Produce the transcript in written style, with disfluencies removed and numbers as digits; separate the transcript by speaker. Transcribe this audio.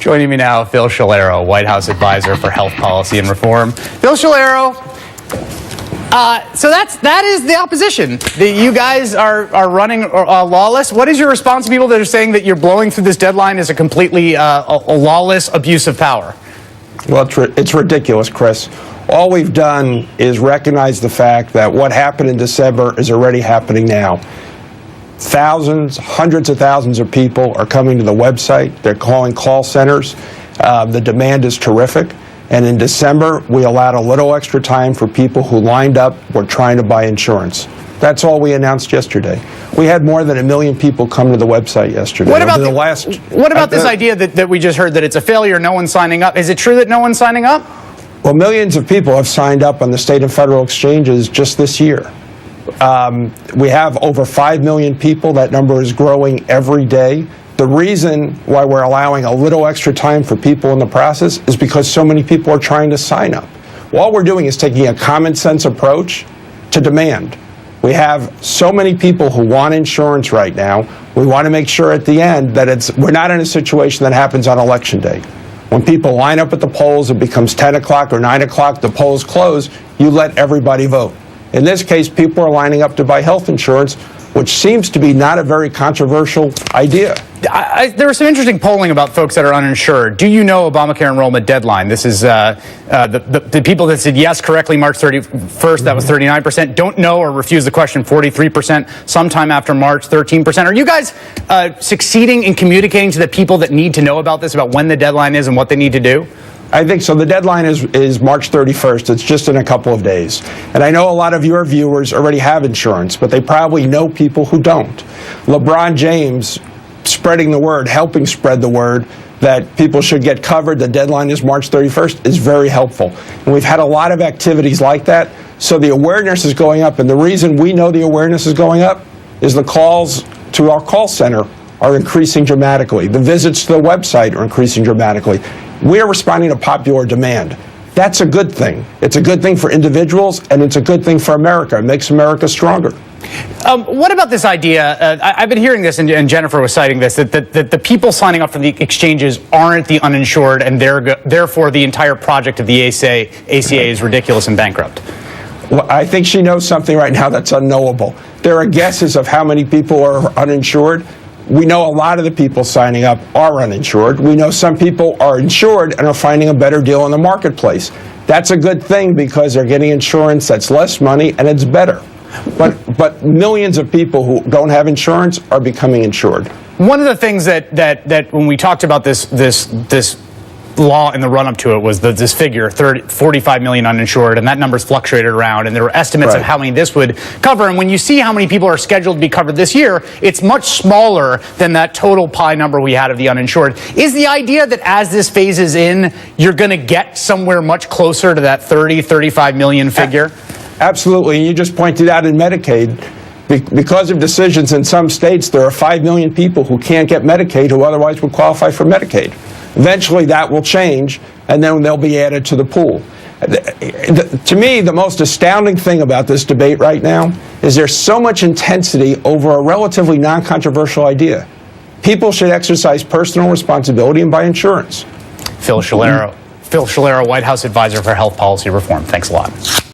Speaker 1: Joining me now, Phil Scalero, White House advisor for health policy and reform. Phil Scalero, so that is the opposition. You guys are running lawless. What is your response to people that are saying that you're blowing through this deadline as a completely a lawless abuse of power?
Speaker 2: Well, it's ridiculous, Chris. All we've done is recognize the fact that what happened in December is already happening now. Thousands, hundreds of thousands of people are coming to the website. They're calling call centers. The demand is terrific. And in December, we allowed a little extra time for people who lined up were trying to buy insurance. That's all we announced yesterday. We had more than 1 million people come to the website yesterday.
Speaker 1: What about this idea that we just heard that it's a failure, no one's signing up? Is it true that no one's signing up?
Speaker 2: Well, millions of people have signed up on the state and federal exchanges just this year. We have over 5 million people. That number is growing every day. The reason why we're allowing a little extra time for people in the process is because so many people are trying to sign up. All we're doing is taking a common sense approach to demand. We have so many people who want insurance right now. We want to make sure at the end that we're not in a situation that happens on Election Day. When people line up at the polls, it becomes 10 o'clock or 9 o'clock, the polls close, you let everybody vote. In this case, people are lining up to buy health insurance, which seems to be not a very controversial idea.
Speaker 1: There was some interesting polling about folks that are uninsured. Do you know Obamacare enrollment deadline? This is the people that said yes correctly March 31st, that was 39%. Don't know or refuse the question, 43%. Sometime after March, 13%. Are you guys succeeding in communicating to the people that need to know about this, about when the deadline is and what they need to do?
Speaker 2: I think so. The deadline is March 31st. It's just in a couple of days. And I know a lot of your viewers already have insurance, but they probably know people who don't. LeBron James spreading the word, helping spread the word that people should get covered, the deadline is March 31st, is very helpful. And we've had a lot of activities like that, so the awareness is going up. And the reason we know the awareness is going up is the calls to our call center are increasing dramatically. The visits to the website are increasing dramatically. We are responding to popular demand. That's a good thing. It's a good thing for individuals, and it's a good thing for America. It makes America stronger.
Speaker 1: What about this idea? I've been hearing this, and Jennifer was citing this, that the people signing up for the exchanges aren't the uninsured, and therefore the entire project of the ACA is ridiculous and bankrupt.
Speaker 2: Well, I think she knows something right now that's unknowable. There are guesses of how many people are uninsured. We know a lot of the people signing up are uninsured. We know some people are insured and are finding a better deal in the marketplace. That's a good thing because they're getting insurance that's less money and it's better. But millions of people who don't have insurance are becoming insured.
Speaker 1: One of the things that when we talked about this law in the run-up to it was this figure, 45 million uninsured, and that number's fluctuated around, and there were estimates of how many this would cover. And when you see how many people are scheduled to be covered this year, it's much smaller than that total pie number we had of the uninsured. Is the idea that as this phases in, you're going to get somewhere much closer to that 35 million figure?
Speaker 2: Absolutely, and you just pointed out in Medicaid, because of decisions in some states, there are 5 million people who can't get Medicaid who otherwise would qualify for Medicaid. Eventually that will change, and then they'll be added to the pool. To me, the most astounding thing about this debate right now is there's so much intensity over a relatively non-controversial idea. People should exercise personal responsibility and buy insurance.
Speaker 1: Phil Scalero, White House advisor for health policy reform. Thanks a lot.